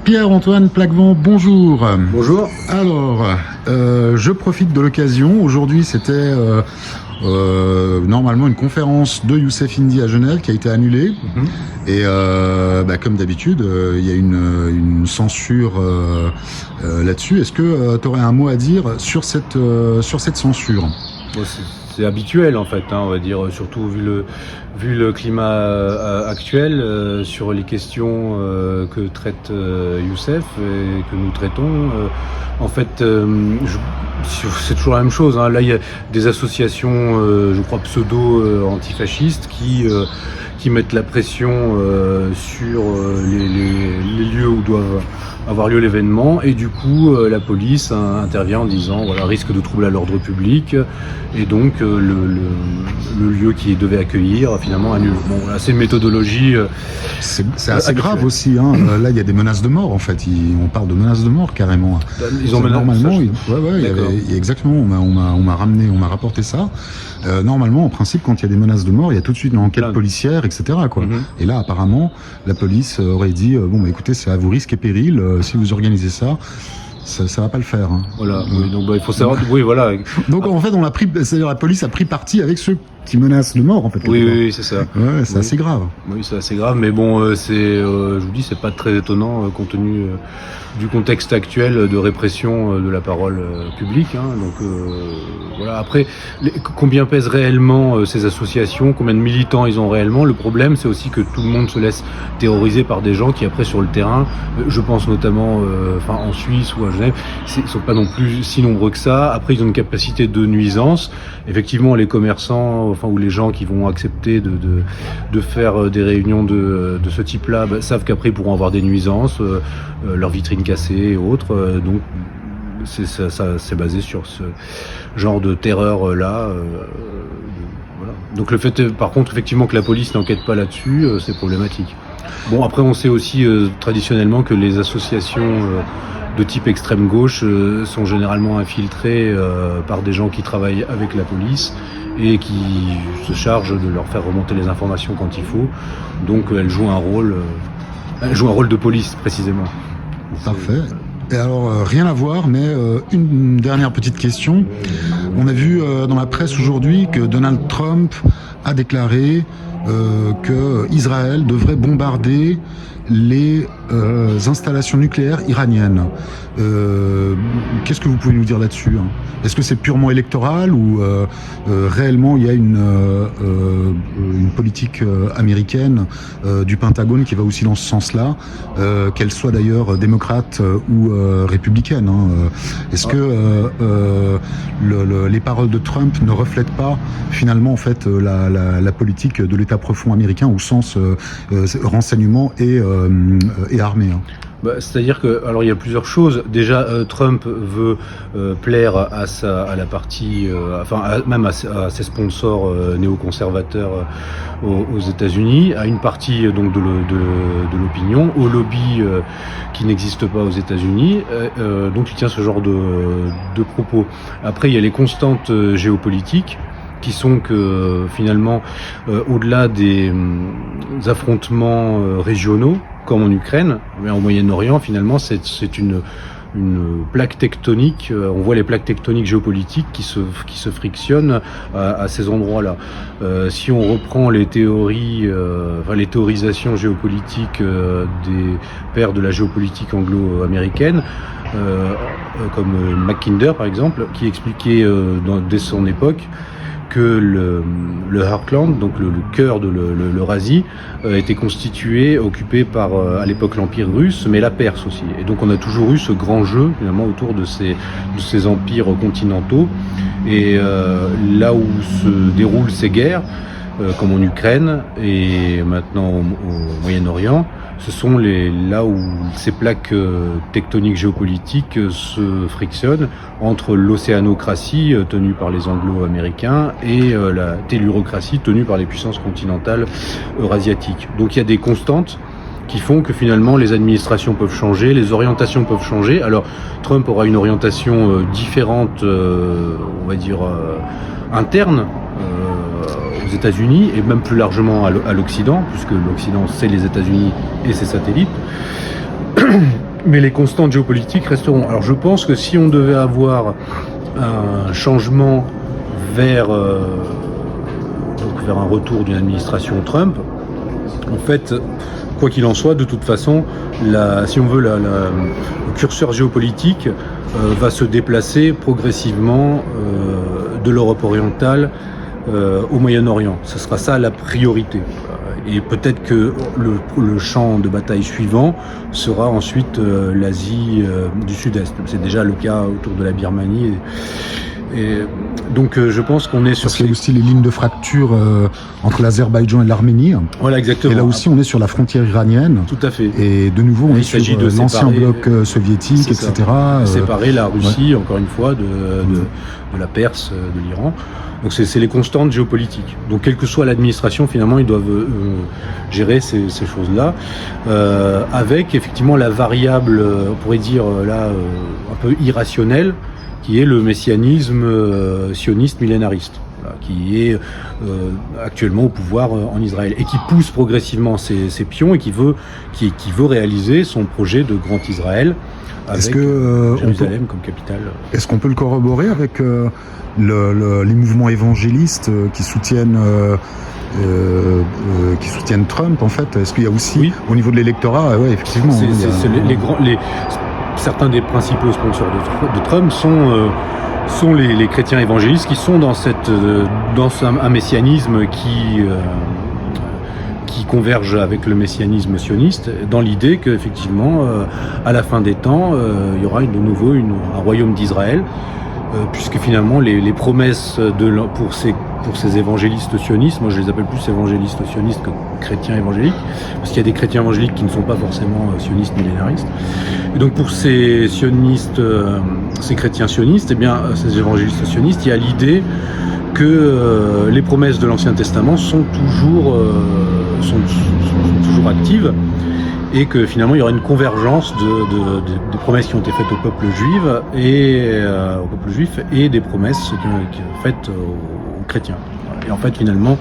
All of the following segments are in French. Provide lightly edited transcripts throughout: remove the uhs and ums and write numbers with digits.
Pierre-Antoine Plaquevent, bonjour. Bonjour. Alors, je profite de l'occasion. Aujourd'hui, c'était normalement une conférence de Youssef Indy à Genève qui a été annulée. Et comme d'habitude, il y a une censure là-dessus. Est-ce que tu aurais un mot à dire sur cette censure ? Bon, c'est habituel en fait, on va dire, surtout vu le climat actuel, sur les questions que traite Youssef et que nous traitons. En fait, c'est toujours la même chose. Là, il y a des associations, je crois, pseudo-antifascistes qui mettent la pression sur les lieux où doivent avoir lieu l'événement, et du coup la police intervient en disant voilà, risque de trouble à l'ordre public, et donc le lieu qui devait accueillir finalement annule. Bon, voilà, c'est une méthodologie. C'est assez grave aussi. Là, il y a des menaces de mort en fait. On parle de menaces de mort carrément. Ils ont normalement, exactement. On m'a rapporté ça. Normalement, en principe, quand il y a des menaces de mort, il y a tout de suite une enquête policière, etc. Quoi. Et là, apparemment, la police aurait dit écoutez, c'est à vos risques et périls. Si vous organisez ça va pas le faire. Voilà. Oui, donc il faut savoir. Oui, voilà. Donc en fait, c'est-à-dire la police a pris parti avec ceux qui menacent de mort en fait. Oui, c'est ça. Ouais, c'est assez grave. Oui, c'est assez grave, mais bon, je vous dis, c'est pas très étonnant compte tenu du contexte actuel de répression de la parole publique. Donc voilà. Après, combien pèsent réellement ces associations, combien de militants ils ont réellement? Le problème, c'est aussi que tout le monde se laisse terroriser par des gens qui après sur le terrain, je pense notamment, en Suisse ou à Genève, ils sont pas non plus si nombreux que ça. Après, ils ont une capacité de nuisance. Effectivement, les commerçants, ou les gens qui vont accepter de faire des réunions de ce type-là, savent qu'après ils pourront avoir des nuisances, leurs vitrines cassées et autres. Donc c'est basé sur ce genre de terreur-là. Voilà. Donc le fait, par contre, effectivement, que la police n'enquête pas là-dessus, c'est problématique. Bon, après, on sait aussi traditionnellement que les associations de type extrême gauche sont généralement infiltrées par des gens qui travaillent avec la police et qui se chargent de leur faire remonter les informations quand il faut. Donc elles jouent un rôle de police précisément. Parfait. Et alors, rien à voir, mais une dernière petite question. On a vu dans la presse aujourd'hui que Donald Trump a déclaré que Israël devrait bombarder les installations nucléaires iraniennes. Qu'est-ce que vous pouvez nous dire là-dessus ? Est-ce que c'est purement électoral ou réellement il y a une politique américaine du Pentagone qui va aussi dans ce sens-là, qu'elle soit d'ailleurs démocrate ou républicaine ? Est-ce que les paroles de Trump ne reflètent pas finalement en fait la politique de l'État profond américain au sens renseignement et armée ? C'est-à-dire que, alors il y a plusieurs choses. Déjà, Trump veut plaire à la partie, même à ses sponsors néoconservateurs aux États-Unis, à une partie donc de l'opinion, au lobby qui n'existe pas aux États-Unis. Donc il tient ce genre de propos. Après, il y a les constantes géopolitiques, qui sont que finalement, au-delà des affrontements régionaux, comme en Ukraine, mais en Moyen-Orient, finalement, c'est une plaque tectonique. On voit les plaques tectoniques géopolitiques qui se frictionnent à ces endroits-là. Si on reprend les théories, les théorisations géopolitiques des pères de la géopolitique anglo-américaine, comme Mackinder par exemple, qui expliquait dès son époque que le Heartland, donc le cœur de l'Eurasie, était constitué, occupé par à l'époque l'Empire russe, mais la Perse aussi. Et donc on a toujours eu ce grand jeu finalement autour de ces empires continentaux. Et là où se déroulent ces guerres, comme en Ukraine et maintenant au Moyen-Orient, ce sont là où ces plaques tectoniques géopolitiques se frictionnent entre l'océanocratie tenue par les anglo-américains et la tellurocratie tenue par les puissances continentales eurasiatiques. Donc il y a des constantes qui font que finalement les administrations peuvent changer, les orientations peuvent changer. Alors Trump aura une orientation différente, on va dire interne, aux États-Unis et même plus largement à l'Occident, puisque l'Occident c'est les États-Unis et ses satellites. Mais les constantes géopolitiques resteront. Alors je pense que si on devait avoir un changement vers un retour d'une administration Trump, en fait, quoi qu'il en soit, de toute façon, si on veut, le curseur géopolitique va se déplacer progressivement de l'Europe orientale au Moyen-Orient. Ce sera ça la priorité. Et peut-être que le champ de bataille suivant sera ensuite l'Asie du Sud-Est. C'est déjà le cas autour de la Birmanie. Et donc je pense qu'on est sur... Parce qu'il y a aussi les lignes de fracture entre l'Azerbaïdjan et l'Arménie. Voilà, exactement. Et là aussi, on est sur la frontière iranienne. Tout à fait. Et de nouveau, on est sur l'ancien bloc soviétique, etc. Séparer la Russie, encore une fois, de la Perse, de l'Iran. Donc c'est les constantes géopolitiques. Donc quelle que soit l'administration, finalement, ils doivent gérer ces choses-là, avec effectivement la variable, on pourrait dire là, un peu irrationnelle, qui est le messianisme sioniste millénariste, voilà, qui est actuellement au pouvoir en Israël et qui pousse progressivement ses pions et qui veut réaliser son projet de grand Israël avec Jérusalem comme capitale. Est-ce qu'on peut le corroborer avec les mouvements évangélistes qui soutiennent Trump, en fait? Est-ce qu'il y a aussi, au niveau de l'électorat, effectivement... Certains des principaux sponsors de Trump sont les chrétiens évangélistes qui sont dans un messianisme qui converge avec le messianisme sioniste, dans l'idée qu'effectivement, à la fin des temps, il y aura de nouveau un royaume d'Israël, puisque finalement les promesses pour ces évangélistes sionistes, moi je les appelle plus évangélistes sionistes que chrétiens évangéliques, parce qu'il y a des chrétiens évangéliques qui ne sont pas forcément sionistes millénaristes. Et donc pour ces sionistes, ces chrétiens sionistes, eh bien ces évangélistes sionistes, il y a l'idée que les promesses de l'Ancien Testament sont toujours actives, et que finalement il y aura une convergence des promesses qui ont été faites au peuple juif et des promesses qui ont été faites aux chrétiens. Et en fait finalement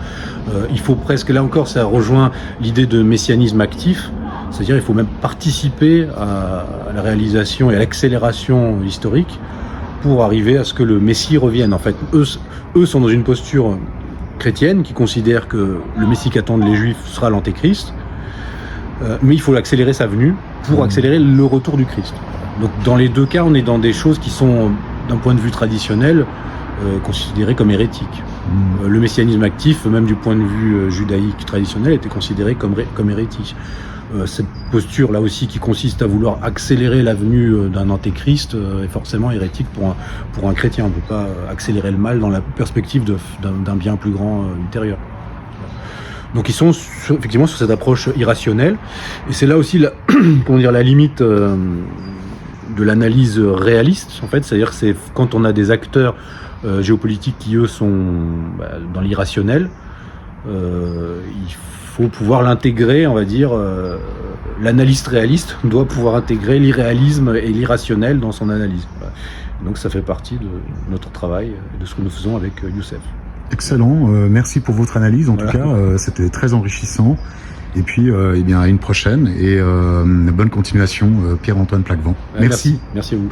il faut presque, là encore ça rejoint l'idée de messianisme actif, c'est-à-dire il faut même participer à la réalisation et à l'accélération historique pour arriver à ce que le Messie revienne. En fait, eux sont dans une posture chrétienne qui considère que le Messie qu'attendent les Juifs sera l'Antéchrist, mais il faut accélérer sa venue pour accélérer le retour du Christ. Donc dans les deux cas, on est dans des choses qui sont, d'un point de vue traditionnel, considérées comme hérétiques. Le messianisme actif, même du point de vue judaïque traditionnel, était considéré comme hérétique. Cette posture là aussi qui consiste à vouloir accélérer la venue d'un antéchrist est forcément hérétique pour un chrétien. On ne peut pas accélérer le mal dans la perspective d'un bien plus grand ultérieur. Donc ils sont effectivement sur cette approche irrationnelle, et c'est là aussi la limite de l'analyse réaliste, en fait, c'est-à-dire que c'est quand on a des acteurs géopolitiques qui eux sont dans l'irrationnel, il faut pouvoir l'intégrer, on va dire, l'analyste réaliste doit pouvoir intégrer l'irréalisme et l'irrationnel dans son analyse. Voilà. Donc ça fait partie de notre travail et de ce que nous faisons avec Youssef. Excellent, merci pour votre analyse, en tout cas, c'était très enrichissant. Et puis, à une prochaine, et bonne continuation, Pierre-Antoine Plaquevent. Merci. Merci à vous.